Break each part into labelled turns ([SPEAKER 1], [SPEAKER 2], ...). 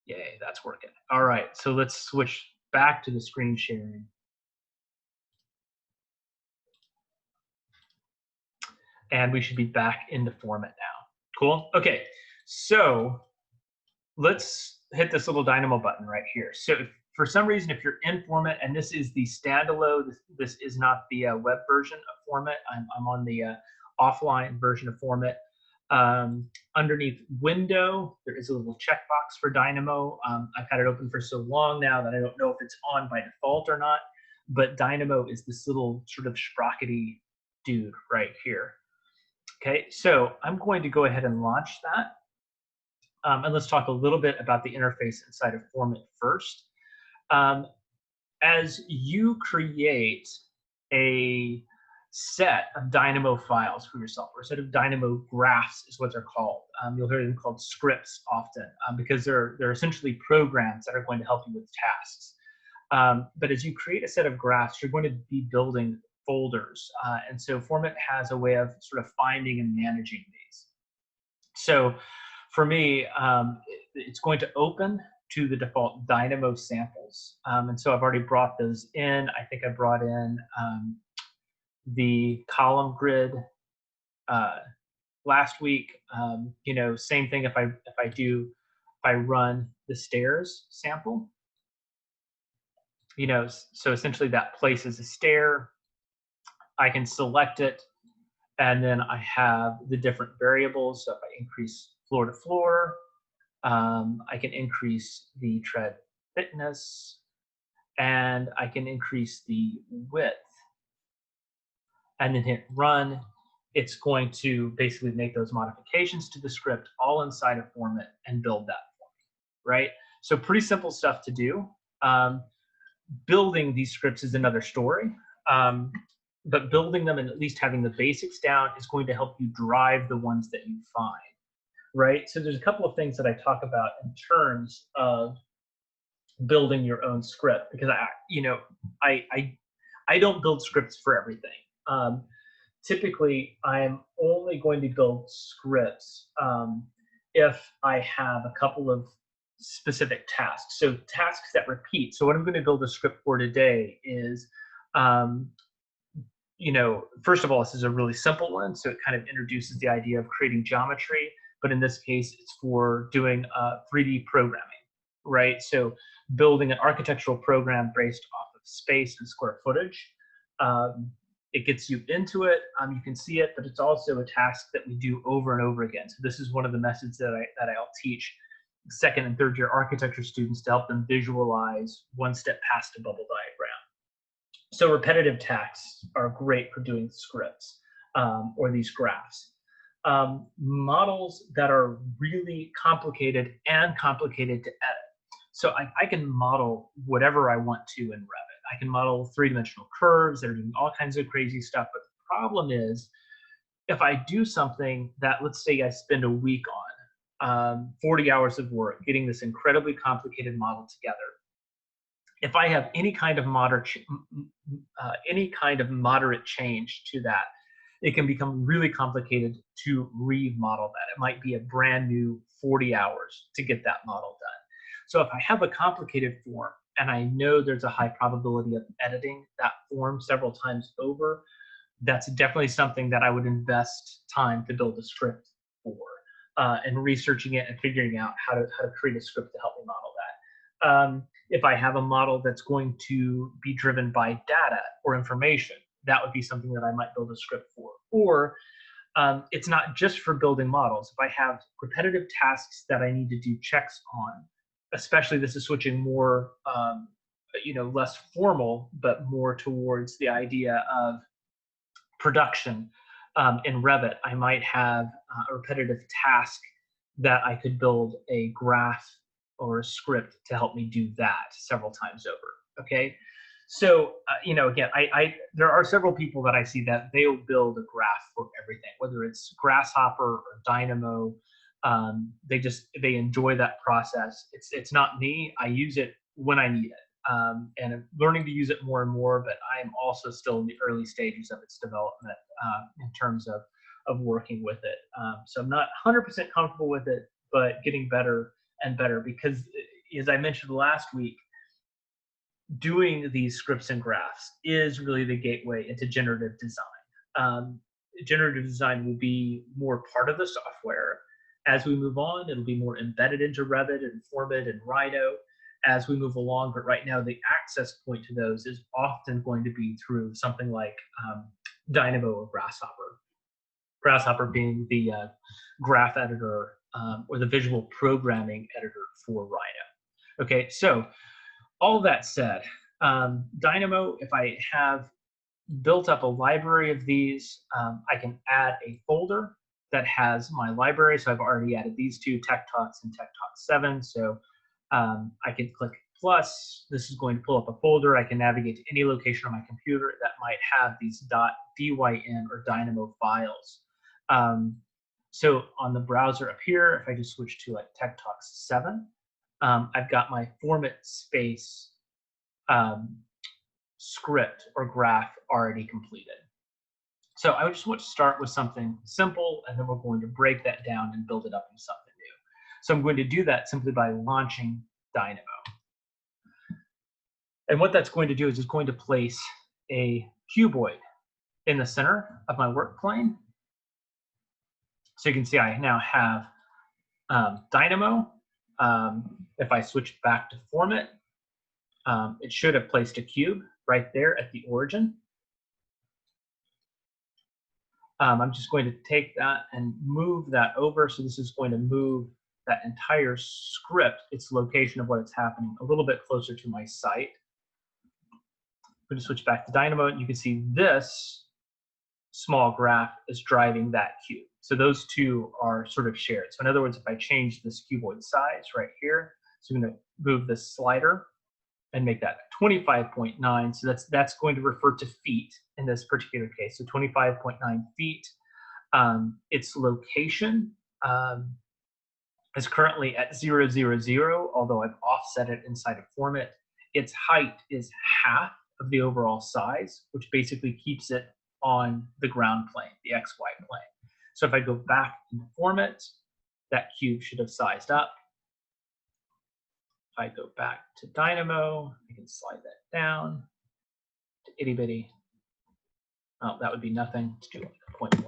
[SPEAKER 1] Yay, that's working. All right, so let's switch back to the screen sharing. And we should be back into FormIt now. Cool. Okay, so let's hit this little Dynamo button right here. So if, for some reason, if you're in FormIt, and this is the standalone, this is not the web version of FormIt. I'm on the offline version of FormIt. Underneath Window, there is a little checkbox for Dynamo. I've had it open for so long now that I don't know if it's on by default or not. But Dynamo is this little sort of sprockety dude right here. Okay, so I'm going to go ahead and launch that. And let's talk a little bit about the interface inside of FormIt first. As you create a set of Dynamo files for yourself, or a set of Dynamo graphs is what they're called. You'll hear them called scripts often because they're essentially programs that are going to help you with tasks. But as you create a set of graphs, you're going to be building folders. And so FormIt has a way of sort of finding and managing these. So for me, it's going to open to the default Dynamo samples. And so I've already brought those in. I think I brought in the column grid last week. You know, same thing if I run the stairs sample. You know, so essentially that places a stair. I can select it, and then I have the different variables. So if I increase floor to floor, I can increase the tread thickness, and I can increase the width, and then hit run. It's going to basically make those modifications to the script all inside of FormIt and build that for me, right? So pretty simple stuff to do. Building these scripts is another story. But building them and at least having the basics down is going to help you drive the ones that you find, right? So there's a couple of things that I talk about in terms of building your own script, because I don't build scripts for everything. Typically, I'm only going to build scripts if I have a couple of specific tasks. So tasks that repeat. So what I'm going to build a script for today is you know, first of all, this is a really simple one, so it kind of introduces the idea of creating geometry, but in this case, it's for doing 3D programming, right? So building an architectural program based off of space and square footage. It gets you into it, you can see it, but it's also a task that we do over and over again. So this is one of the methods that I'll teach second and third year architecture students to help them visualize one step past a bubble diagram. So repetitive tasks are great for doing scripts or these graphs. Models that are really complicated and complicated to edit. So I can model whatever I want to in Revit. I can model three-dimensional curves that are doing all kinds of crazy stuff. But the problem is, if I do something that, let's say I spend a week on, 40 hours of work getting this incredibly complicated model together, if I have any kind of moderate change to that, it can become really complicated to remodel that. It might be a brand new 40 hours to get that model done. So if I have a complicated form and I know there's a high probability of editing that form several times over, that's definitely something that I would invest time to build a script for, and researching it and figuring out how to create a script to help me model that. If I have a model that's going to be driven by data or information, that would be something that I might build a script for. Or it's not just for building models. If I have repetitive tasks that I need to do checks on, especially this is switching more, less formal, but more towards the idea of production in Revit, I might have a repetitive task that I could build a graph or a script to help me do that several times over, okay? So, again, there are several people that I see that they'll build a graph for everything, whether it's Grasshopper or Dynamo. They enjoy that process. It's not me. I use it when I need it, and I'm learning to use it more and more, but I'm also still in the early stages of its development in terms of working with it. So I'm not 100% comfortable with it, but getting better and better, because as I mentioned last week, doing these scripts and graphs is really the gateway into generative design. Generative design will be more part of the software. As we move on, it'll be more embedded into Revit and FormIt and Rhino as we move along. But right now, the access point to those is often going to be through something like Dynamo or Grasshopper. Grasshopper being the graph editor or the visual programming editor for Rhino. Okay, so all that said, Dynamo, if I have built up a library of these, I can add a folder that has my library. So I've already added these two, Tech Talks and Tech Talk 7. So I can click plus. This is going to pull up a folder. I can navigate to any location on my computer that might have these .dyn or Dynamo files. So on the browser up here, if I just switch to like Tech Talks 7, I've got my FormIt space script or graph already completed. So I just want to start with something simple, and then we're going to break that down and build it up into something new. So I'm going to do that simply by launching Dynamo. And what that's going to do is it's going to place a cuboid in the center of my work plane. So you can see I now have Dynamo. If I switch back to FormIt, it should have placed a cube right there at the origin. I'm just going to take that and move that over. So this is going to move that entire script, its location of what it's happening, a little bit closer to my site. I'm going to switch back to Dynamo, and you can see this small graph is driving that cube. So those two are sort of shared. So in other words, if I change this cuboid size right here, so I'm going to move this slider and make that 25.9. So that's going to refer to feet in this particular case. So 25.9 feet. Its location is currently at 0, 0, 0, although I've offset it inside of FormIt. Its height is half of the overall size, which basically keeps it on the ground plane, the XY plane. So if I go back into FormIt, that cube should have sized up. If I go back to Dynamo, I can slide that down to itty bitty. Oh, that would be nothing. Let's do 0.1.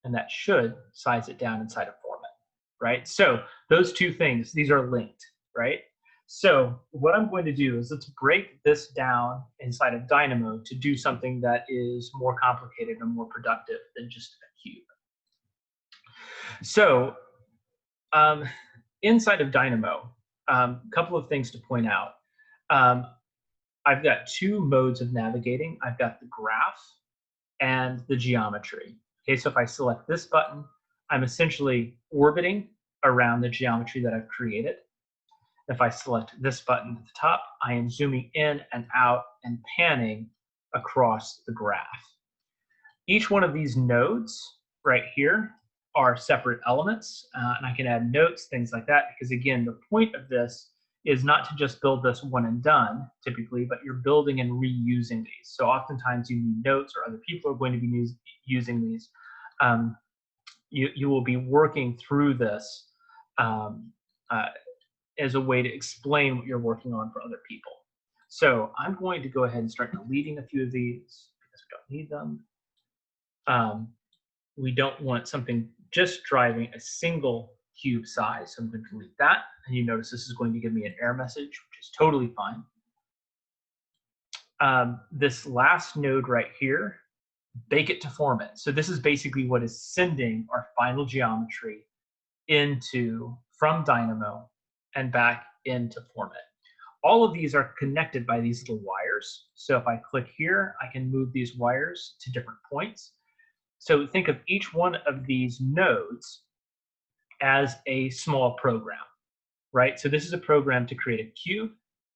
[SPEAKER 1] And that should size it down inside of FormIt, right? So those two things, these are linked, right? So what I'm going to do is let's break this down inside of Dynamo to do something that is more complicated and more productive than just a cube. So inside of Dynamo, a couple of things to point out. I've got two modes of navigating. I've got the graph and the geometry. Okay, so if I select this button, I'm essentially orbiting around the geometry that I've created. If I select this button at the top, I am zooming in and out and panning across the graph. Each one of these nodes right here are separate elements, and I can add notes, things like that, because again, the point of this is not to just build this one and done, typically, but you're building and reusing these. So oftentimes you need notes, or other people are going to be using these. You will be working through this as a way to explain what you're working on for other people. So I'm going to go ahead and start deleting a few of these because we don't need them. We don't want something just driving a single cube size, so I'm going to delete that. And you notice this is going to give me an error message, which is totally fine. This last node right here, bake it to FormIt. So this is basically what is sending our final geometry from Dynamo and back into FormIt. All of these are connected by these little wires. So if I click here, I can move these wires to different points. So think of each one of these nodes as a small program, right? So this is a program to create a cube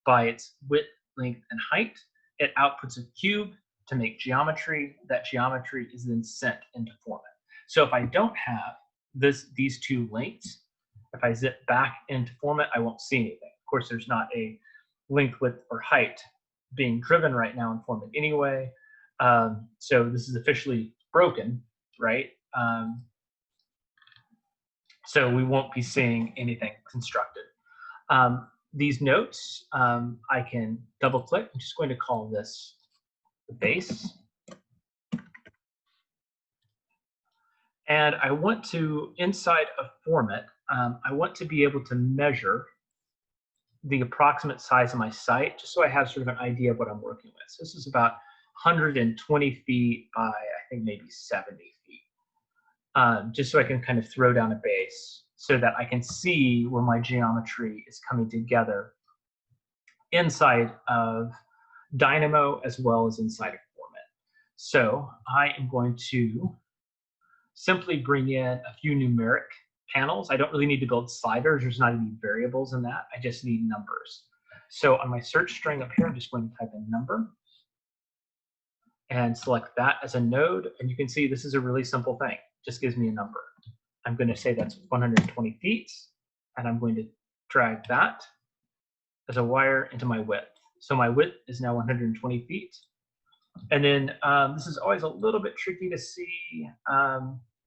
[SPEAKER 1] by its width, length, and height. It outputs a cube to make geometry. That geometry is then sent into FormIt. So if I don't have these two links, if I zip back into FormIt, I won't see anything. Of course, there's not a length, width, or height being driven right now in FormIt anyway. So this is officially broken, right? So we won't be seeing anything constructed. These notes, I can double click. I'm just going to call this the base. And I want to, inside of FormIt, I want to be able to measure the approximate size of my site, just so I have sort of an idea of what I'm working with. So this is about 120 feet by, I think, maybe 70 feet, just so I can kind of throw down a base so that I can see where my geometry is coming together inside of Dynamo as well as inside of FormIt. So I am going to simply bring in a few numeric panels. I don't really need to build sliders. There's not any variables in that. I just need numbers. So on my search string up here, I'm just going to type in number and select that as a node. And you can see this is a really simple thing. It just gives me a number. I'm going to say that's 120 feet, and I'm going to drag that as a wire into my width. So my width is now 120 feet. And then this is always a little bit tricky to see,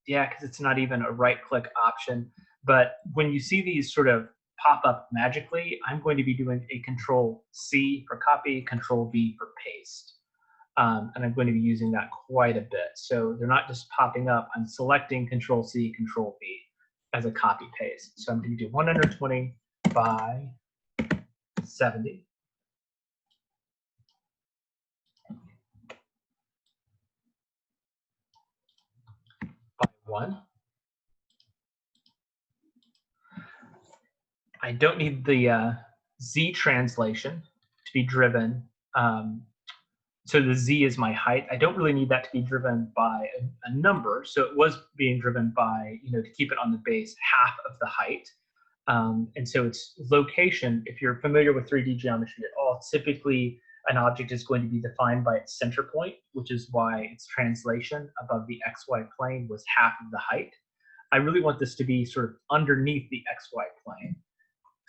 [SPEAKER 1] yeah, because it's not even a right-click option. But when you see these sort of pop up magically, I'm going to be doing a Control-C for copy, Control-V for paste. And I'm going to be using that quite a bit. So they're not just popping up. I'm selecting Control-C, Control-V as a copy-paste. So I'm going to do 120 by 70. By 1. I don't need the Z translation to be driven. So the Z is my height. I don't really need that to be driven by a number. So it was being driven by, to keep it on the base, half of the height. And so its location, if you're familiar with 3D geometry at all, typically an object is going to be defined by its center point, which is why its translation above the XY plane was half of the height. I really want this to be sort of underneath the XY plane.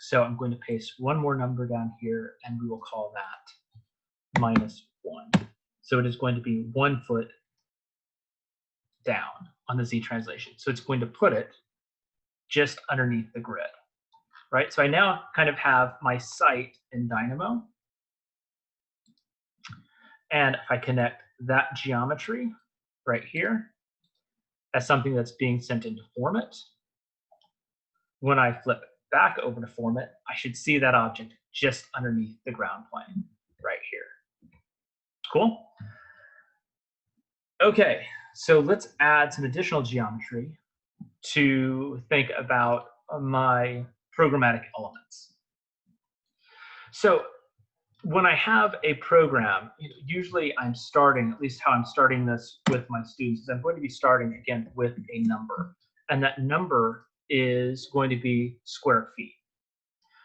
[SPEAKER 1] So I'm going to paste one more number down here, and we will call that -1. So it is going to be 1 foot down on the Z translation. So it's going to put it just underneath the grid, right? So I now kind of have my site in Dynamo. And if I connect that geometry right here as something that's being sent into FormIt, when I flip back over to FormIt, I should see that object just underneath the ground plane right here. Cool? Okay, so let's add some additional geometry to think about my programmatic elements. So when I have a program, usually I'm starting, at least how I'm starting this with my students, is I'm going to be starting again with a number. And that number is going to be square feet.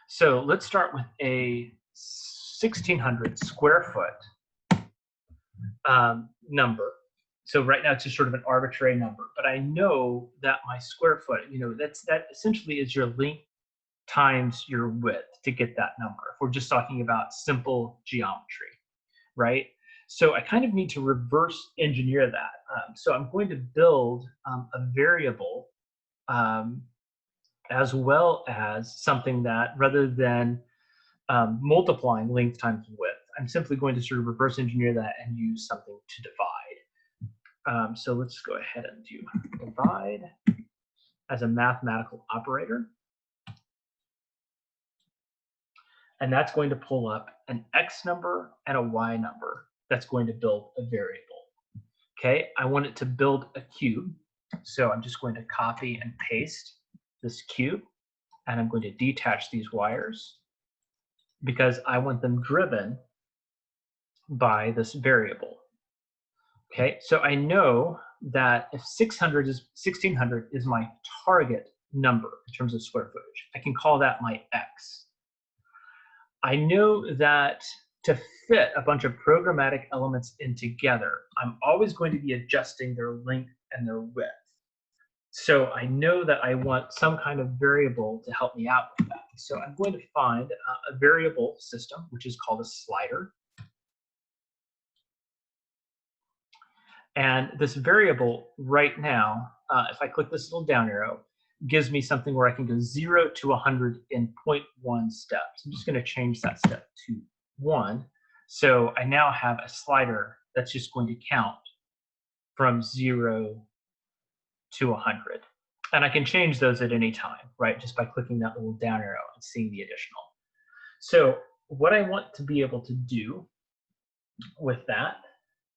[SPEAKER 1] So let's start with a 1,600 square foot number. So right now it's just sort of an arbitrary number, but I know that my square foot, that essentially is your length times your width to get that number, if we're just talking about simple geometry, right? So I kind of need to reverse engineer that. So I'm going to build a variable as well as something that, rather than multiplying length times width, I'm simply going to sort of reverse engineer that and use something to divide. So let's go ahead and do divide as a mathematical operator. And that's going to pull up an X number and a Y number that's going to build a variable. Okay, I want it to build a cube. So I'm just going to copy and paste this cube, and I'm going to detach these wires because I want them driven by this variable. Okay, so I know that if 1,600 is my target number in terms of square footage, I can call that my X. I know that to fit a bunch of programmatic elements in together, I'm always going to be adjusting their length and their width. So I know that I want some kind of variable to help me out with that. So I'm going to find a variable system, which is called a slider. And this variable right now, if I click this little down arrow, gives me something where I can go 0 to 100 in 0.1 steps. I'm just going to change that step to 1. So I now have a slider that's just going to count from 0 to 100. And I can change those at any time, right? Just by clicking that little down arrow and seeing the additional. So what I want to be able to do with that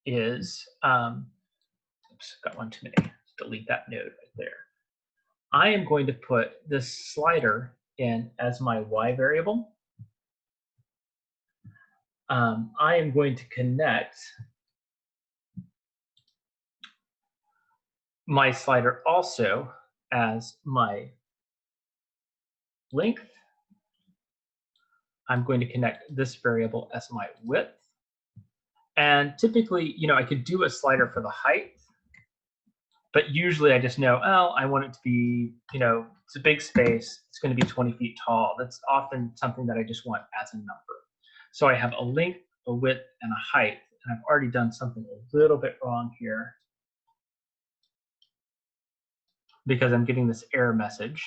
[SPEAKER 1] is, oops, got one too many. Delete that node right there. I am going to put this slider in as my Y variable. I am going to connect my slider also as my length. I'm going to connect this variable as my width. And typically, I could do a slider for the height, but usually I just know, oh, I want it to be, it's a big space. It's going to be 20 feet tall. That's often something that I just want as a number. So I have a length, a width, and a height. And I've already done something a little bit wrong here because I'm getting this error message.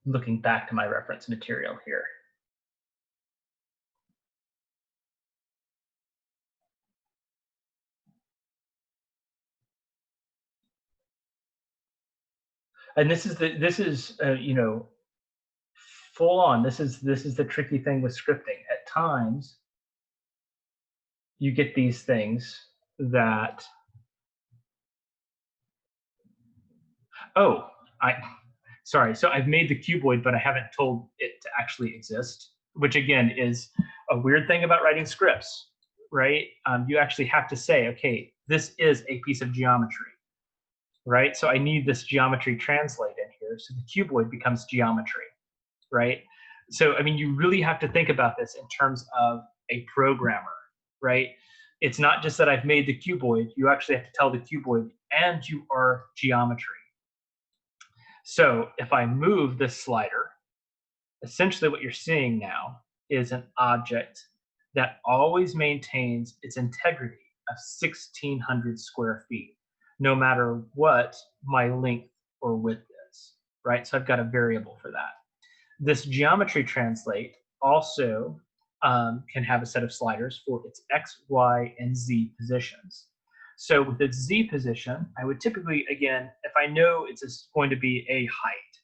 [SPEAKER 1] Looking back to my reference material here. And this is full on. This is the tricky thing with scripting. At times, you get these things that, oh, sorry. So I've made the cuboid, but I haven't told it to actually exist, which again is a weird thing about writing scripts, right? You actually have to say, okay, this is a piece of geometry, right? So I need this geometry translate in here. So the cuboid becomes geometry, right? So, I mean, you really have to think about this in terms of a programmer, right? It's not just that I've made the cuboid. You actually have to tell the cuboid, and you are geometry. So if I move this slider, essentially what you're seeing now is an object that always maintains its integrity of 1,600 square feet, no matter what my length or width is, right? So I've got a variable for that. This geometry translate also can have a set of sliders for its X, Y, and Z positions. So with its Z position, I would typically, again, if I know it's going to be a height,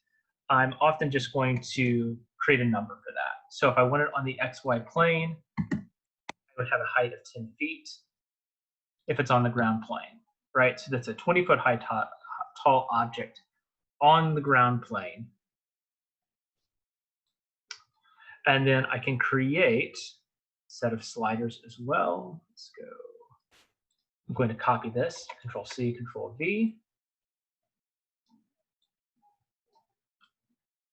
[SPEAKER 1] I'm often just going to create a number for that. So if I want it on the XY plane, I would have a height of 10 feet if it's on the ground plane, right? So that's a 20-foot high tall object on the ground plane. And then I can create a set of sliders as well. Let's go. I'm going to copy this, Control C, Control V.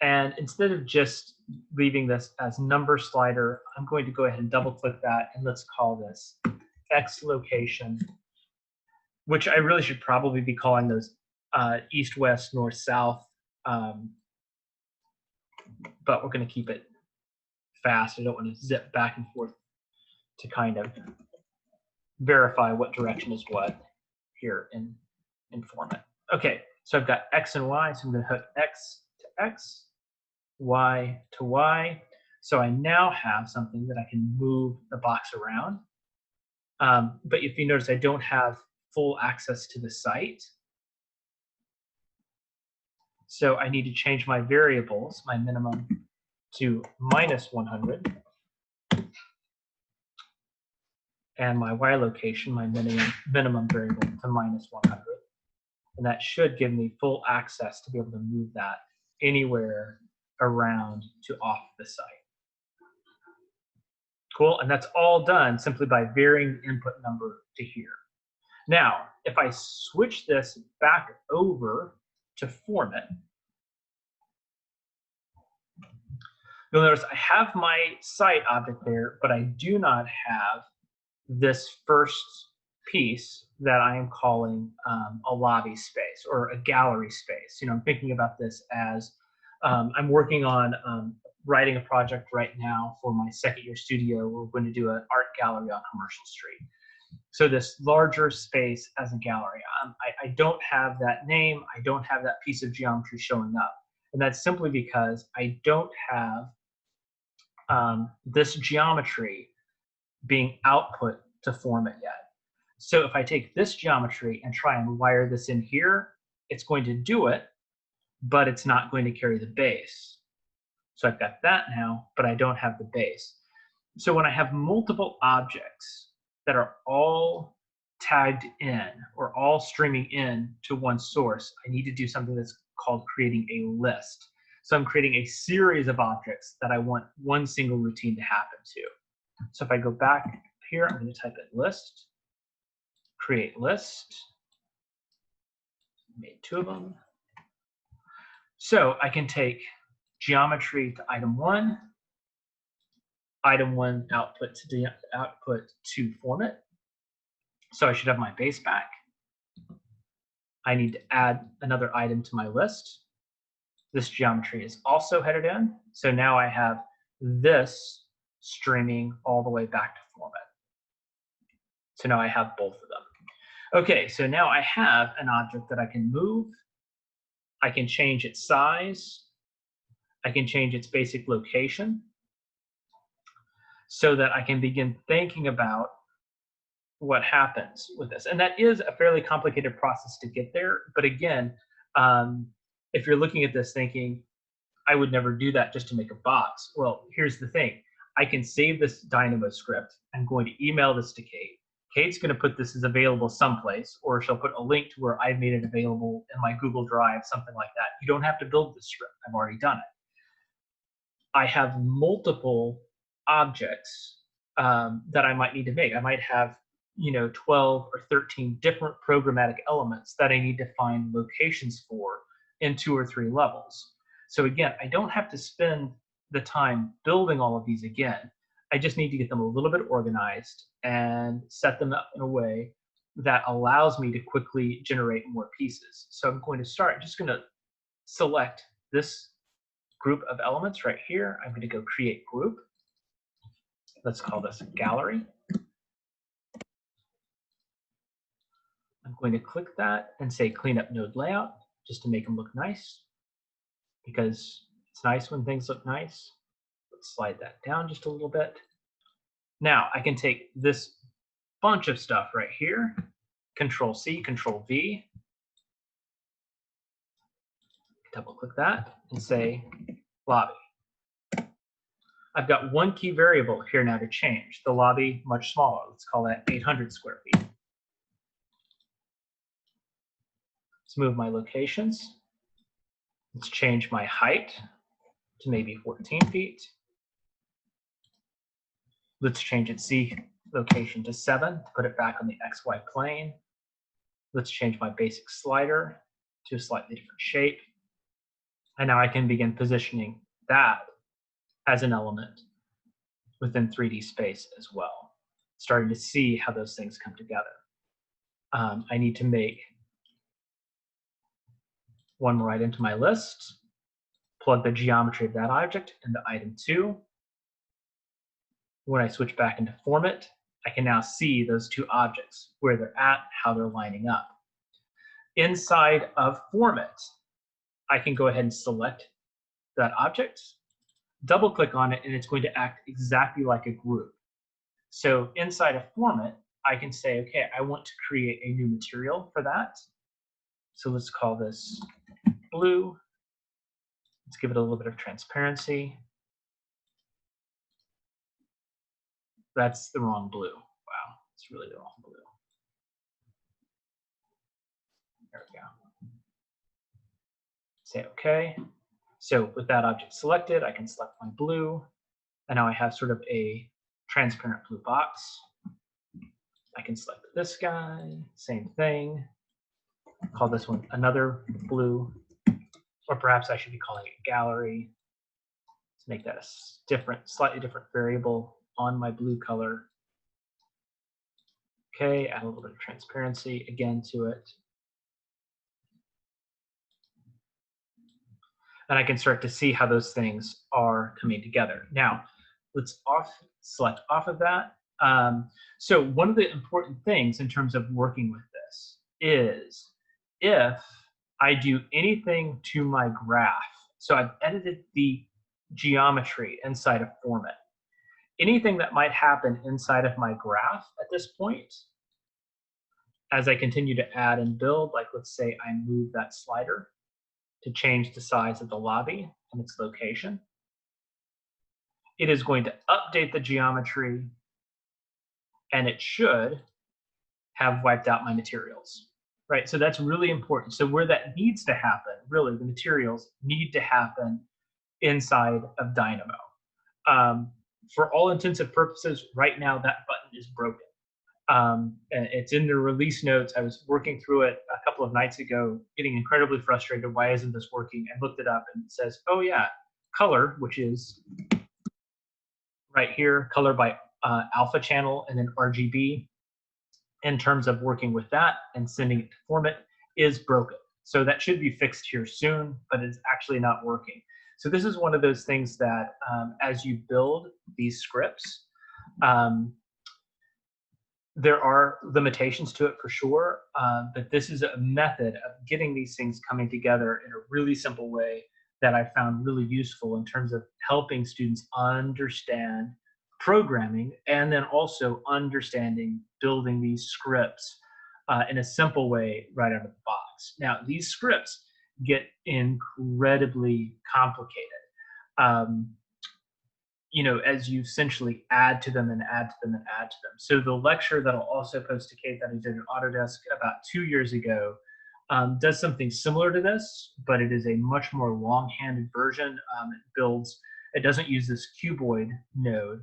[SPEAKER 1] And instead of just leaving this as number slider, I'm going to go ahead and double click that, and let's call this X location, which I really should probably be calling those east, west, north, south. But we're going to keep it fast. I don't want to zip back and forth to kind of verify what direction is what here in FormIt. Okay, so I've got X and Y, so I'm going to hook X to X, Y to Y. So I now have something that I can move the box around. But if you notice, I don't have full access to the site. So I need to change my variables, my minimum to -100. And my Y location, my minimum variable, to -100. And that should give me full access to be able to move that anywhere around to off the site. Cool, and that's all done simply by varying the input number to here. Now, if I switch this back over to FormIt, you'll notice I have my site object there, but I do not have this first piece that I am calling a lobby space or a gallery space. I'm thinking about this as I'm working on writing a project right now for my second year studio. We're going to do an art gallery on Commercial Street. So this larger space as a gallery, I don't have that name. I don't have that piece of geometry showing up. And that's simply because I don't have this geometry being output to FormIt yet. So if I take this geometry and try and wire this in here, it's going to do it, but it's not going to carry the base. So I've got that now, but I don't have the base. So when I have multiple objects that are all tagged in or all streaming in to one source, I need to do something that's called creating a list. So I'm creating a series of objects that I want one single routine to happen to. So if I go back here, I'm going to type in list, create list, made 2 of them. So I can take geometry to item 1 output to FormIt. So I should have my base back. I need to add another item to my list. This geometry is also headed in. So now I have this streaming all the way back to FormIt. So now I have both of them. Okay, so now I have an object that I can move. I can change its size. I can change its basic location so that I can begin thinking about what happens with this. And that is a fairly complicated process to get there. But again, if you're looking at this thinking, I would never do that just to make a box. Well, here's the thing. I can save this Dynamo script. I'm going to email this to Kate. Kate's going to put this as available someplace, or she'll put a link to where I've made it available in my Google Drive, something like that. You don't have to build this script. I've already done it. I have multiple objects that I might need to make. I might have 12 or 13 different programmatic elements that I need to find locations for in 2 or 3 levels. So again, I don't have to spend the time building all of these again. I just need to get them a little bit organized and set them up in a way that allows me to quickly generate more pieces. So I'm going to start, just going to select this group of elements right here. I'm going to go create group. Let's call this gallery. I'm going to click that and say clean up node layout just to make them look nice, because it's nice when things look nice. Let's slide that down just a little bit. Now I can take this bunch of stuff right here, Control C, Control V, double click that and say lobby. I've got one key variable here now to change. The lobby much smaller. Let's call that 800 square feet. Let's move my locations. Let's change my height to maybe 14 feet. Let's change its Z location to 7 to put it back on the XY plane. Let's change my basic slider to a slightly different shape. And now I can begin positioning that as an element within 3D space as well. Starting to see how those things come together. I need to make one more item to my list, plug the geometry of that object into item 2. When I switch back into FormIt, I can now see those 2 objects, where they're at, how they're lining up. Inside of FormIt, I can go ahead and select that object, double click on it, and it's going to act exactly like a group. So inside of FormIt, I can say, okay, I want to create a new material for that. So let's call this blue. Let's give it a little bit of transparency. That's the wrong blue. Wow, it's really the wrong blue. There we go. Say OK. So with that object selected, I can select my blue. And now I have sort of a transparent blue box. I can select this guy, same thing. Call this one another blue. Or perhaps I should be calling it gallery. Let's make that a different, slightly different variable on my blue color. Okay, add a little bit of transparency again to it. And I can start to see how those things are coming together. Now, let's select off of that. So one of the important things in terms of working with this is if I do anything to my graph, so I've edited the geometry inside of FormIt. Anything that might happen inside of my graph at this point, as I continue to add and build, like let's say I move that slider to change the size of the lobby and its location, it is going to update the geometry and it should have wiped out my materials, right? So that's really important. So where that needs to happen, really the materials need to happen inside of Dynamo. For all intents and purposes, right now that button is broken. It's in the release notes. I was working through it a couple of nights ago, getting incredibly frustrated. Why isn't this working? I looked it up and it says, oh yeah, color, which is right here, color by alpha channel and then RGB, in terms of working with that and sending it to FormIt, is broken. So that should be fixed here soon, but it's actually not working. So this is one of those things that as you build these scripts, there are limitations to it for sure, but this is a method of getting these things coming together in a really simple way that I found really useful in terms of helping students understand programming and then also understanding building these scripts in a simple way right out of the box. Now, these scripts get incredibly complicated. You know, as you essentially add to them and add to them and add to them. So the lecture that I'll also post to Kate that I did at Autodesk about 2 years ago does something similar to this, but it is a much more long-handed version. It doesn't use this cuboid node.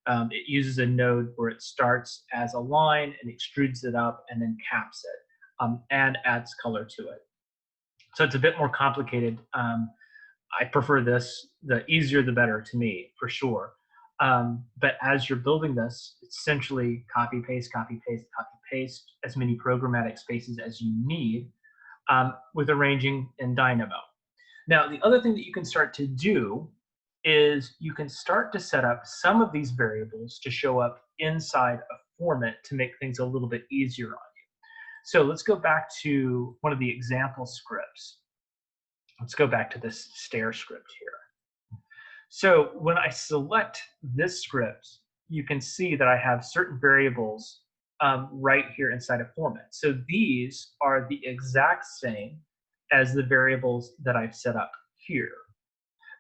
[SPEAKER 1] It uses a node where it starts as a line and extrudes it up and then caps it and adds color to it. So it's a bit more complicated. I prefer this, the easier the better to me, for sure. But as you're building this, essentially copy, paste, copy, paste, copy, paste, as many programmatic spaces as you need with arranging in Dynamo. Now, the other thing that you can start to do is you can start to set up some of these variables to show up inside of FormIt to make things a little bit easier on you. So let's go back to one of the example scripts. Let's go back to this stair script here. So when I select this script, you can see that I have certain variables right here inside of FormIt. So these are the exact same as the variables that I've set up here.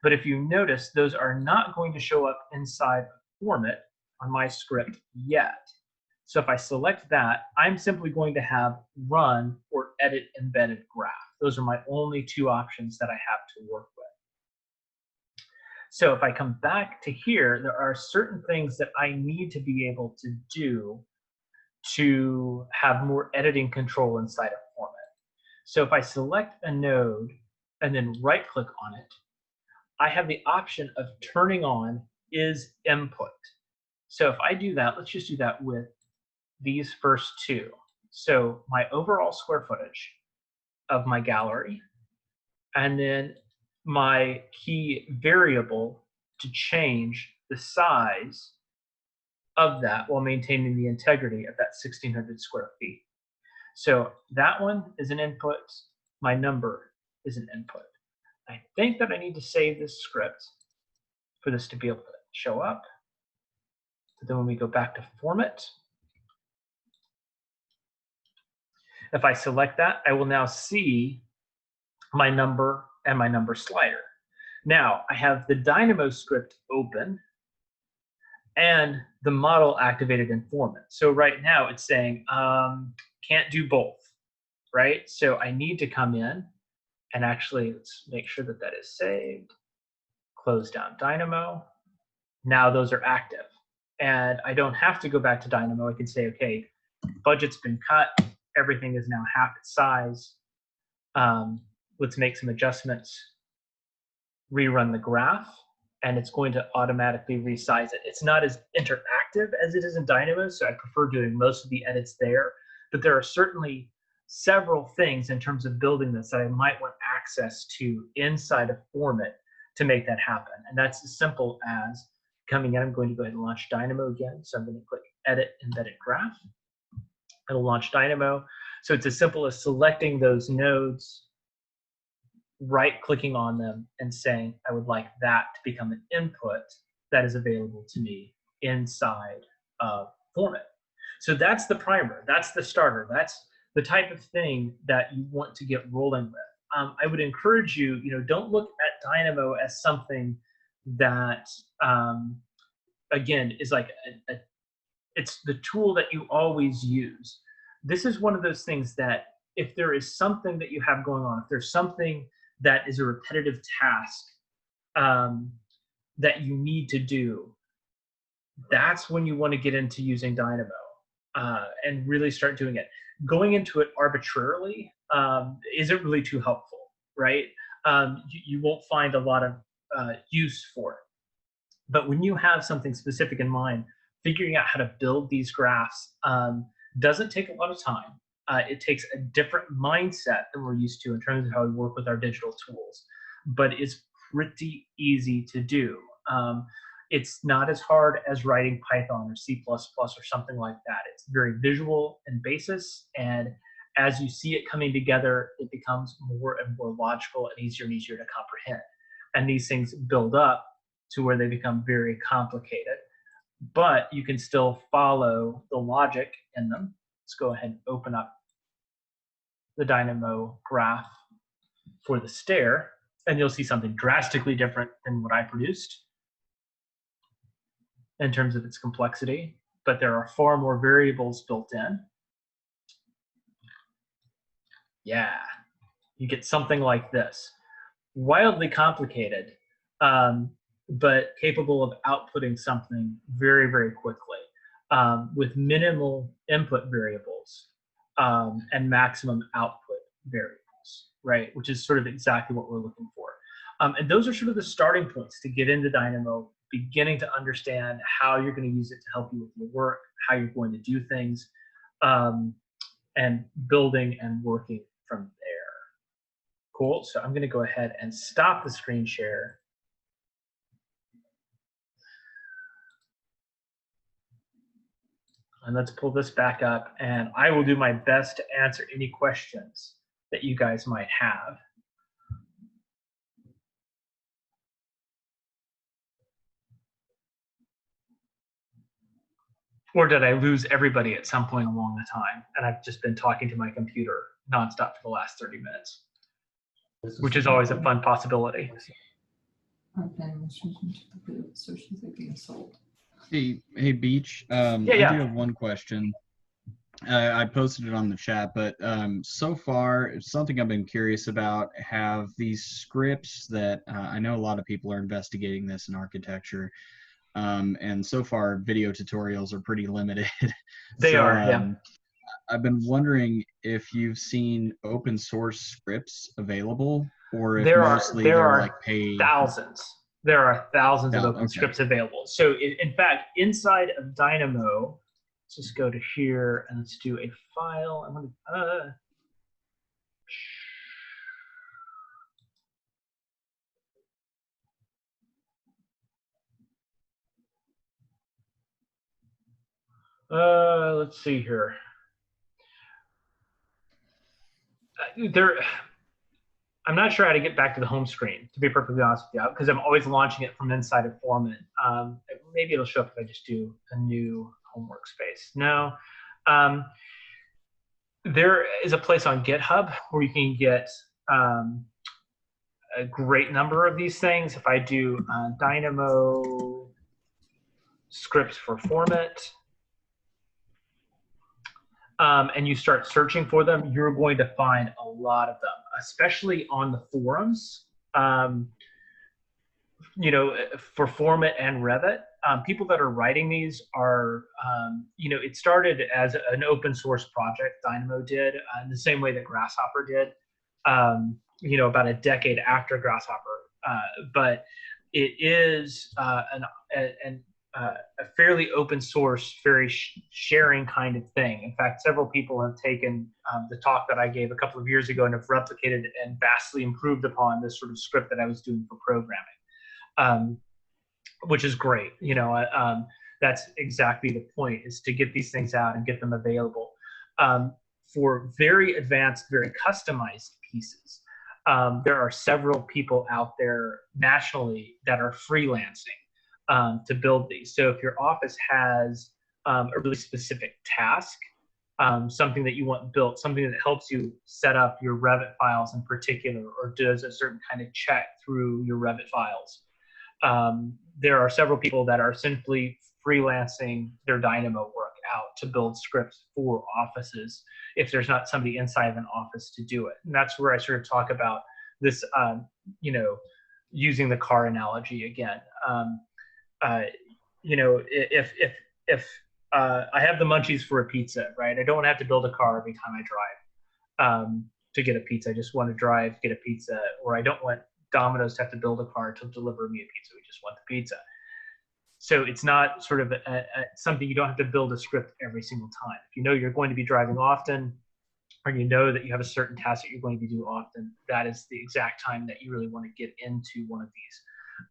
[SPEAKER 1] But if you notice, those are not going to show up inside FormIt on my script yet. So if I select that, I'm simply going to have run or edit embedded graph. Those are my only two options that I have to work with. So if I come back to here, there are certain things that I need to be able to do to have more editing control inside of FormIt. So if I select a node and then right click on it, I have the option of turning on is input. So if I do that, let's just do that with these first two. So my overall square footage of my gallery, and then my key variable to change the size of that while maintaining the integrity of that 1,600 square feet. So that one is an input, my number is an input. I think that I need to save this script for this to be able to show up. So then when we go back to FormIt, if I select that, I will now see my number and my number slider. Now I have the Dynamo script open and the model activated in FormIt. So right now it's saying can't do both, right? So I need to come in and actually let's make sure that that is saved. Close down Dynamo. Now those are active. And I don't have to go back to Dynamo. I can say, okay, budget's been cut. Everything is now half its size. Let's make some adjustments. Rerun the graph, and it's going to automatically resize it. It's not as interactive active as it is in Dynamo, so I prefer doing most of the edits there. But there are certainly several things in terms of building this that I might want access to inside of FormIt to make that happen. And that's as simple as coming in. I'm going to go ahead and launch Dynamo again. So I'm going to click Edit Embedded Graph. It'll launch Dynamo. So it's as simple as selecting those nodes, right-clicking on them, and saying, I would like that to become an input that is available to me inside of FormIt. So that's the primer. That's the starter. That's the type of thing that you want to get rolling with. I would encourage you, don't look at Dynamo as something that, again, is like it's the tool that you always use. This is one of those things that if there is something that you have going on, if there's something that is a repetitive task that you need to do, that's when you want to get into using Dynamo and really start doing it. Going into it arbitrarily isn't really too helpful, right? You won't find a lot of use for it. But when you have something specific in mind, figuring out how to build these graphs doesn't take a lot of time. It takes a different mindset than we're used to in terms of how we work with our digital tools, but it's pretty easy to do. It's not as hard as writing Python or C++ or something like that. It's very visual and basis, and as you see it coming together, it becomes more and more logical and easier to comprehend. And these things build up to where they become very complicated, but you can still follow the logic in them. Let's go ahead and open up the Dynamo graph for the stair, and you'll see something drastically different than what I produced in terms of its complexity, but there are far more variables built in. Yeah, you get something like this. Wildly complicated, but capable of outputting something very, very quickly with minimal input variables and maximum output variables, right? Which is sort of exactly what we're looking for. And those are sort of the starting points to get into Dynamo, beginning to understand how you're going to use it to help you with your work, how you're going to do things, and building and working from there. Cool. So I'm going to go ahead and stop the screen share. And let's pull this back up, and I will do my best to answer any questions that you guys might have. Or did I lose everybody at some point along the time? And I've just been talking to my computer nonstop for the last 30 minutes, which is always a fun possibility.
[SPEAKER 2] Our demonstration so she's like being sold.
[SPEAKER 3] Hey, Beach.
[SPEAKER 1] Yeah.
[SPEAKER 3] I do have one question. I posted it on the chat, but so far, it's something I've been curious about. Have these scripts that I know a lot of people are investigating this in architecture, and so far, video tutorials are pretty limited.
[SPEAKER 1] They are, yeah.
[SPEAKER 3] I've been wondering if you've seen open source scripts available, or if
[SPEAKER 1] there
[SPEAKER 3] they're
[SPEAKER 1] are
[SPEAKER 3] like paid.
[SPEAKER 1] Thousands. There are thousands of open scripts available. So in fact, inside of Dynamo, let's just go to here and let's do a file. I'm gonna, let's see here. I'm not sure how to get back to the home screen, to be perfectly honest with you, because I'm always launching it from inside of FormIt. Maybe it'll show up if I just do a new home workspace. No. There is a place on GitHub where you can get a great number of these things. If I do Dynamo Scripts for FormIt, and you start searching for them, you're going to find a lot of them, especially on the forums. For FormIt and Revit, people that are writing these are, it started as an open source project. Dynamo did in the same way that Grasshopper did, about a decade after Grasshopper. But it is an a fairly open source, very sharing kind of thing. In fact, several people have taken the talk that I gave a couple of years ago and have replicated and vastly improved upon this sort of script that I was doing for programming, which is great. That's exactly the point, is to get these things out and get them available. For very advanced, very customized pieces, there are several people out there nationally that are freelancing to build these. So if your office has a really specific task, something that you want built, something that helps you set up your Revit files in particular, or does a certain kind of check through your Revit files, there are several people that are simply freelancing their Dynamo work out to build scripts for offices if there's not somebody inside of an office to do it. And that's where I sort of talk about this, using the car analogy again. If I have the munchies for a pizza, right? I don't want to have to build a car every time I drive to get a pizza. I just want to drive, get a pizza, or I don't want Domino's to have to build a car to deliver me a pizza. We just want the pizza. So it's not sort of something you don't have to build a script every single time. If you know you're going to be driving often, or you know that you have a certain task that you're going to do often, that is the exact time that you really want to get into one of these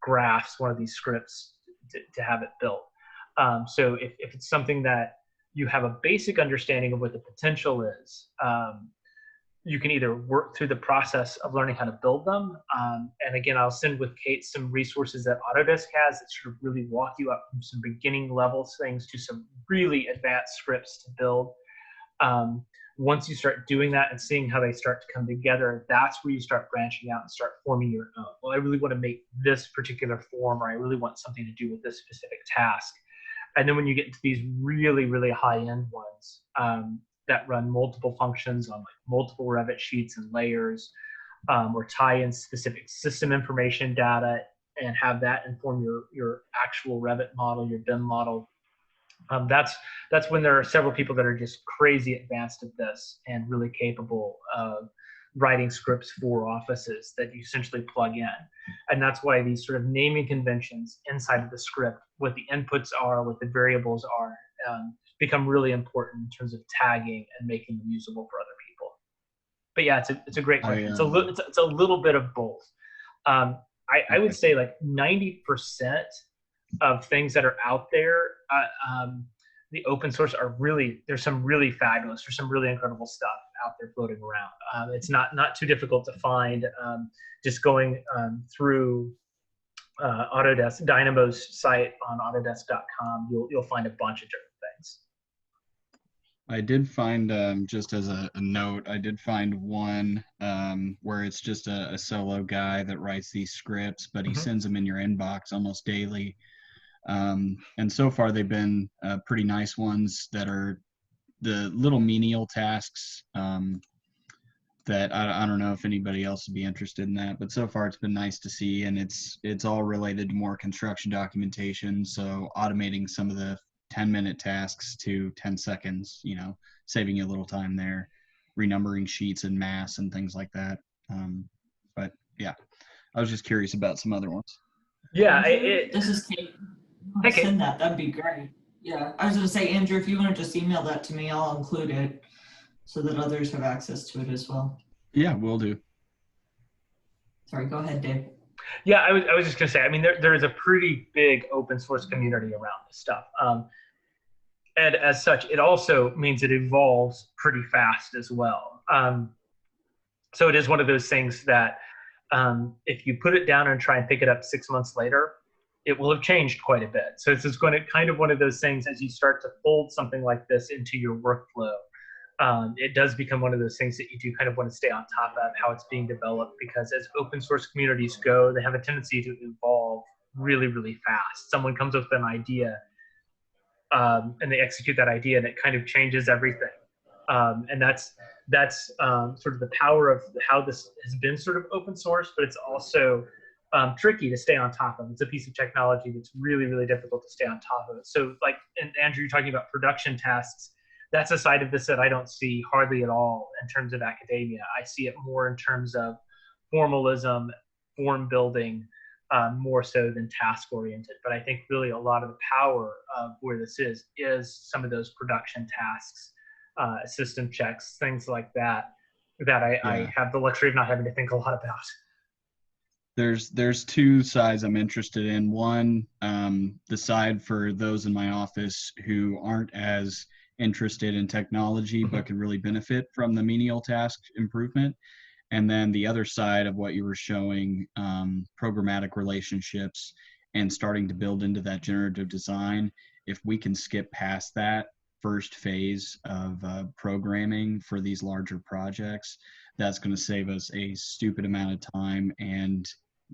[SPEAKER 1] graphs, one of these scripts to have it built. So if it's something that you have a basic understanding of what the potential is, you can either work through the process of learning how to build them. And again, I'll send with Kate some resources that Autodesk has that sort of really walk you up from some beginning level things to some really advanced scripts to build. Once you start doing that and seeing how they start to come together, that's where you start branching out and start forming your own. Well, I really want to make this particular form, or I really want something to do with this specific task. And then when you get into these really, really high-end ones that run multiple functions on like multiple Revit sheets and layers, or tie in specific system information data and have that inform your actual Revit model, your BIM model, that's when there are several people that are just crazy advanced at this and really capable of writing scripts for offices that you essentially plug in. And that's why these sort of naming conventions inside of the script, what the inputs are, what the variables are, become really important in terms of tagging and making them usable for other people. But yeah, it's a great question. It's a little bit of both. I would say like 90% of things that are out there, the open source are really, there's some really fabulous, there's some really incredible stuff out there floating around. It's not too difficult to find. Just going through Autodesk, Dynamo's site on Autodesk.com, you'll find a bunch of different things.
[SPEAKER 3] I did find, just as a note, I did find one where it's just a solo guy that writes these scripts, but he sends them in your inbox almost daily. And so far they've been pretty nice ones that are the little menial tasks that I don't know if anybody else would be interested in that, but so far it's been nice to see, and it's all related to more construction documentation, so automating some of the 10-minute tasks to 10 seconds, saving you a little time there, renumbering sheets en masse and things like that. But yeah, I was just curious about some other ones.
[SPEAKER 1] Yeah,
[SPEAKER 2] this is Kate. Send that. That'd be great. Yeah, I was going to say, Andrew, if you want to just email that to me, I'll include it so that others have access to it as well.
[SPEAKER 3] Yeah, will do.
[SPEAKER 2] Sorry, go ahead, Dave.
[SPEAKER 1] Yeah, I was just going to say, I mean, there is a pretty big open source community around this stuff. And as such, it also means it evolves pretty fast as well. So it is one of those things that if you put it down and try and pick it up 6 months later, it will have changed quite a bit. So it's going to kind of one of those things as you start to fold something like this into your workflow. It does become one of those things that you do kind of want to stay on top of how it's being developed, because as open source communities go, they have a tendency to evolve really, really fast. Someone comes up with an idea and they execute that idea and it kind of changes everything. And that's sort of the power of how this has been sort of open source, but it's also tricky to stay on top of. It's a piece of technology that's really, really difficult to stay on top of it. So like, and Andrew, you're talking about production tasks. That's a side of this that I don't see hardly at all in terms of academia. I see it more in terms of formalism, form building, more so than task oriented. But I think really a lot of the power of where this is some of those production tasks, system checks, things like that, that I have the luxury of not having to think a lot about.
[SPEAKER 3] There's two sides I'm interested in. One, the side for those in my office who aren't as interested in technology but can really benefit from the menial task improvement. And then the other side of what you were showing, programmatic relationships and starting to build into that generative design. If we can skip past that first phase of programming for these larger projects, that's going to save us a stupid amount of time and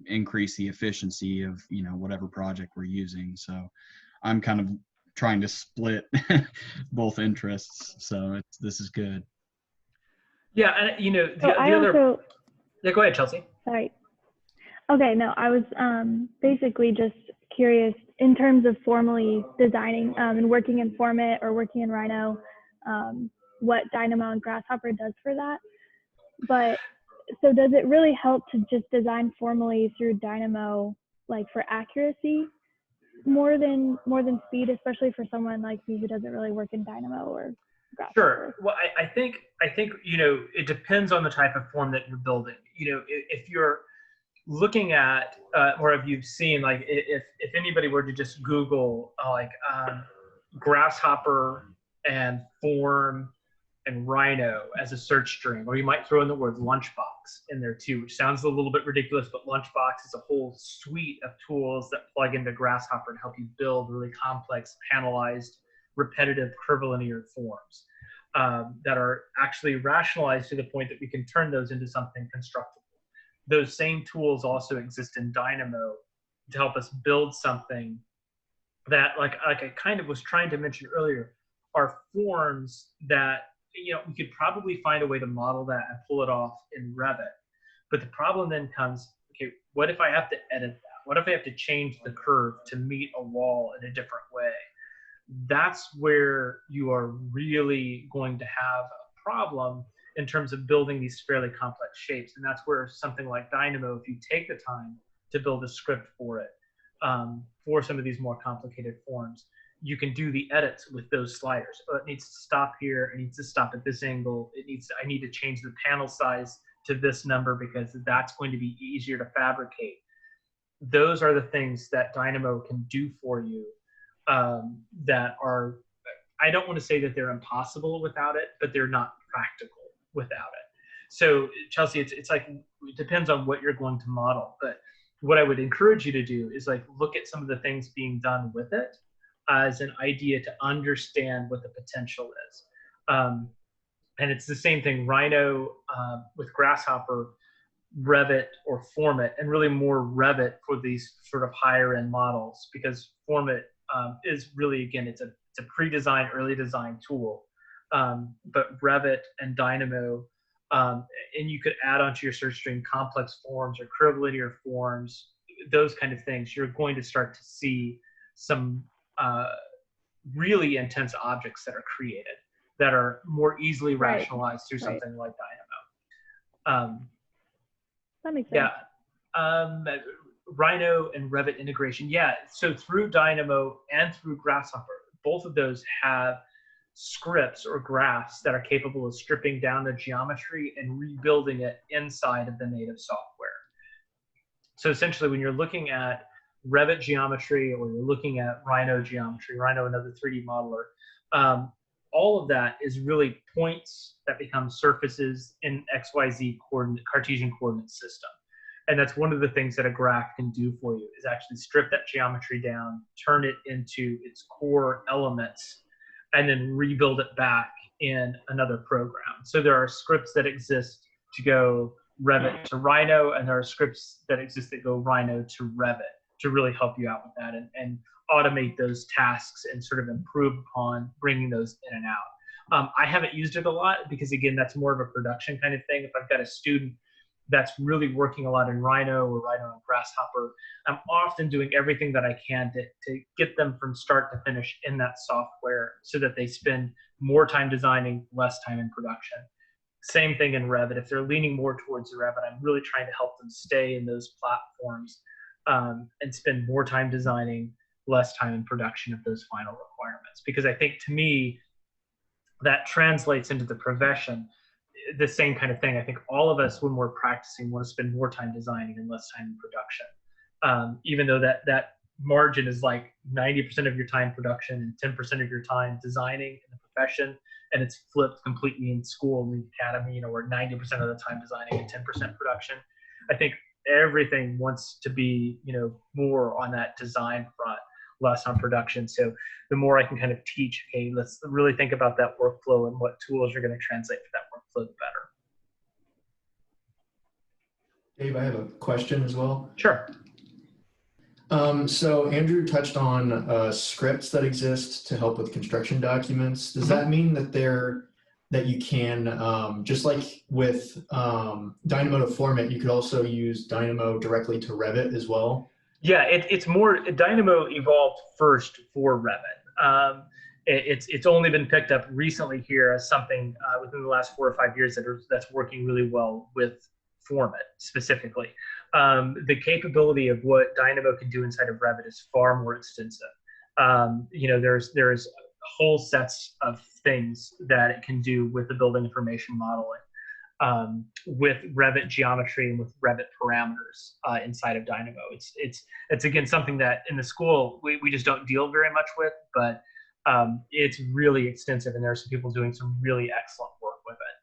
[SPEAKER 3] increase the efficiency of, you know, whatever project we're using. So I'm kind of trying to split both interests. So this is good.
[SPEAKER 1] Yeah, and you know,
[SPEAKER 4] So I also,
[SPEAKER 1] yeah, go ahead, Chelsea.
[SPEAKER 4] sorry. Okay, no, I was basically just curious in terms of formally designing and working in FormIt or working in Rhino, what Dynamo and Grasshopper does for that. But so does it really help to just design formally through Dynamo, like for accuracy more than speed, especially for someone like me who doesn't really work in Dynamo or Grasshopper?
[SPEAKER 1] Sure. Well, I think you know, it depends on the type of form that you're building. You know, if you're looking at or if you've seen, like, if anybody were to just Google Grasshopper and Form and Rhino as a search string, or you might throw in the word lunchbox in there too, which sounds a little bit ridiculous, but lunchbox is a whole suite of tools that plug into Grasshopper and help you build really complex, panelized, repetitive, curvilinear forms that are actually rationalized to the point that we can turn those into something constructible. Those same tools also exist in Dynamo to help us build something that, like I kind of was trying to mention earlier, are forms that, you know, we could probably find a way to model that and pull it off in Revit. But the problem then comes, okay, what if I have to edit that? What if I have to change the curve to meet a wall in a different way? That's where you are really going to have a problem in terms of building these fairly complex shapes. And that's where something like Dynamo, if you take the time to build a script for it, for some of these more complicated forms, you can do the edits with those sliders. Oh, it needs to stop here. It needs to stop at this angle. I need to change the panel size to this number because that's going to be easier to fabricate. Those are the things that Dynamo can do for you that are, I don't want to say that they're impossible without it, but they're not practical without it. So Chelsea, it's like, it depends on what you're going to model. But what I would encourage you to do is like look at some of the things being done with it as an idea to understand what the potential is. And it's the same thing, Rhino with Grasshopper, Revit or FormIt, and really more Revit for these sort of higher end models, because FormIt is really, again, it's a pre-designed, early design tool. But Revit and Dynamo, and you could add onto your search string complex forms or curvilinear forms, those kind of things. You're going to start to see some really intense objects that are created that are more easily rationalized through something like Dynamo.
[SPEAKER 4] That makes sense.
[SPEAKER 1] Yeah. Rhino and Revit integration. Yeah. So through Dynamo and through Grasshopper, both of those have scripts or graphs that are capable of stripping down the geometry and rebuilding it inside of the native software. So essentially, when you're looking at Revit geometry or you're looking at Rhino geometry, Rhino, another 3D modeler, all of that is really points that become surfaces in XYZ Cartesian coordinate system. And that's one of the things that a graph can do for you, is actually strip that geometry down, turn it into its core elements, and then rebuild it back in another program. So there are scripts that exist to go Revit to Rhino, and there are scripts that exist that go Rhino to Revit to really help you out with that and automate those tasks and sort of improve upon bringing those in and out. I haven't used it a lot because, again, that's more of a production kind of thing. If I've got a student that's really working a lot in Rhino or Rhino and Grasshopper, I'm often doing everything that I can to get them from start to finish in that software so that they spend more time designing, less time in production. Same thing in Revit. If they're leaning more towards Revit, I'm really trying to help them stay in those platforms and spend more time designing, less time in production of those final requirements. Because I think, to me, that translates into the profession, the same kind of thing. I think all of us, when we're practicing, want to spend more time designing and less time in production. Even though that margin is like 90% of your time production and 10% of your time designing in the profession, and it's flipped completely in school and the academy, you know, where 90% of the time designing and 10% production. I think everything wants to be, you know, more on that design front, less on production. So the more I can kind of teach, hey, let's really think about that workflow and what tools you're going to translate for that workflow, the better.
[SPEAKER 5] Dave, I have a question as well.
[SPEAKER 1] Sure.
[SPEAKER 5] So Andrew touched on scripts that exist to help with construction documents. Does that mean that you can, just like with Dynamo to FormIt, you could also use Dynamo directly to Revit as well?
[SPEAKER 1] Yeah, it's more, Dynamo evolved first for Revit. It's only been picked up recently here as something within the last 4 or 5 years that's working really well with FormIt specifically. The capability of what Dynamo can do inside of Revit is far more extensive. You know, there's whole sets of things that it can do with the building information modeling, with Revit geometry and with Revit parameters inside of Dynamo. It's again something that in the school we just don't deal very much with, but it's really extensive, and there are some people doing some really excellent work with it.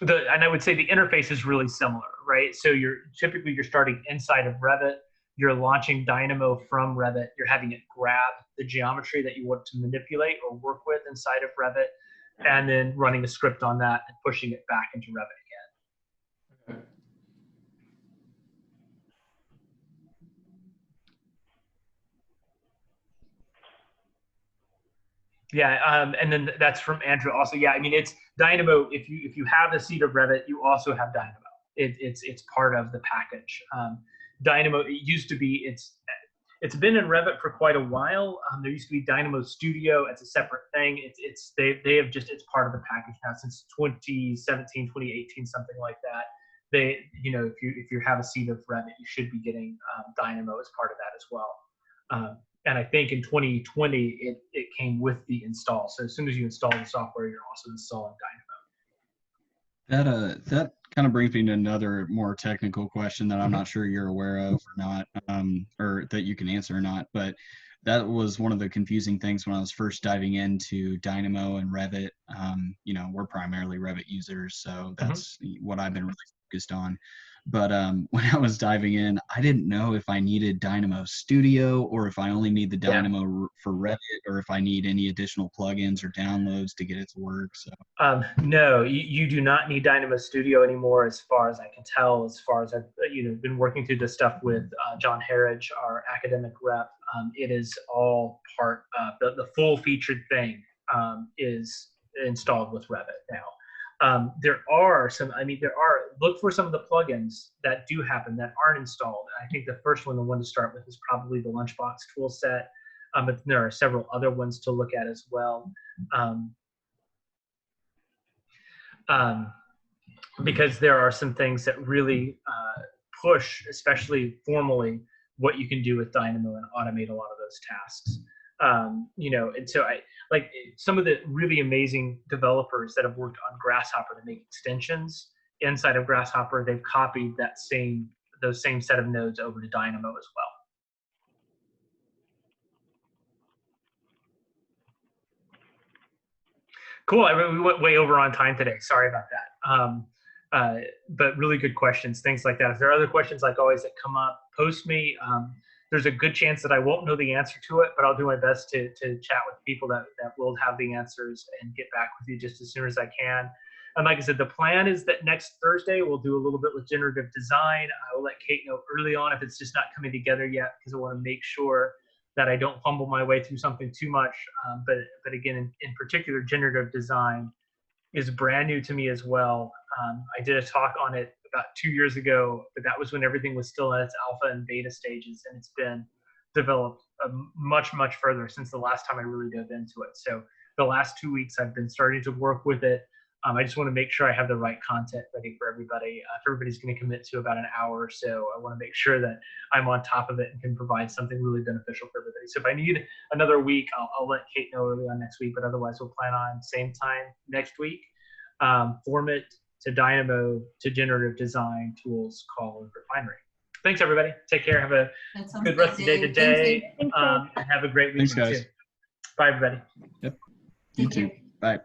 [SPEAKER 1] And I would say the interface is really similar, right? So you're starting inside of Revit, you're launching Dynamo from Revit, you're having it grab the geometry that you want to manipulate or work with inside of Revit, and then running a script on that and pushing it back into Revit again.
[SPEAKER 5] Okay.
[SPEAKER 1] Yeah, and then that's from Andrew also. Yeah, I mean, it's Dynamo. If you have the seed of Revit, you also have Dynamo. It's part of the package. Dynamo, it used to be, it's been in Revit for quite a while. There used to be Dynamo Studio. It's a separate thing. It's part of the package now since 2017, 2018, something like that. You know, if you have a seed of Revit, you should be getting Dynamo as part of that as well. And I think in 2020, it came with the install. So as soon as you install the software, you're also installing Dynamo.
[SPEAKER 3] That kind of brings me to another more technical question that I'm not sure you're aware of or not, or that you can answer or not. But that was one of the confusing things when I was first diving into Dynamo and Revit. You know, we're primarily Revit users, so that's what I've been really focused on. But when I was diving in, I didn't know if I needed Dynamo Studio or if I only need the Dynamo for Revit, or if I need any additional plugins or downloads to get it to work. So
[SPEAKER 1] no, you do not need Dynamo Studio anymore, as far as I can tell. As far as I've been working through this stuff with John Harridge, our academic rep, it is all part of the full featured thing is installed with Revit now. Look for some of the plugins that do happen that aren't installed. I think the first one, the one to start with, is probably the Lunchbox tool set. But there are several other ones to look at as well. Because there are some things that really push, especially formally, what you can do with Dynamo and automate a lot of those tasks. And so I like some of the really amazing developers that have worked on Grasshopper to make extensions inside of Grasshopper. They've copied those same set of nodes over to Dynamo as well. Cool. We went way over on time today. Sorry about that. But really good questions, things like that. If there are other questions, like always, that come up, post me. There's a good chance that I won't know the answer to it, but I'll do my best to chat with people that will have the answers and get back with you just as soon as I can. And like I said, the plan is that next Thursday we'll do a little bit with generative design. I will let Kate know early on if it's just not coming together yet, because I want to make sure that I don't fumble my way through something too much. But again, in particular, generative design is brand new to me as well. I did a talk on it about 2 years ago, but that was when everything was still in its alpha and beta stages, and it's been developed much, much further since the last time I really dove into it. So the last 2 weeks I've been starting to work with it. I just want to make sure I have the right content ready for everybody. If everybody's going to commit to about an hour or so, I want to make sure that I'm on top of it and can provide something really beneficial for everybody. So if I need another week, I'll let Kate know early on next week, but otherwise we'll plan on same time next week. FormIt to Dynamo to generative design tools called Refinery. Thanks, everybody. Take care. Have a good rest of the day today.
[SPEAKER 4] Thanks,
[SPEAKER 1] And have a great week.
[SPEAKER 3] Thanks, guys.
[SPEAKER 1] Too. Bye, everybody.
[SPEAKER 3] Yep. You too. Bye.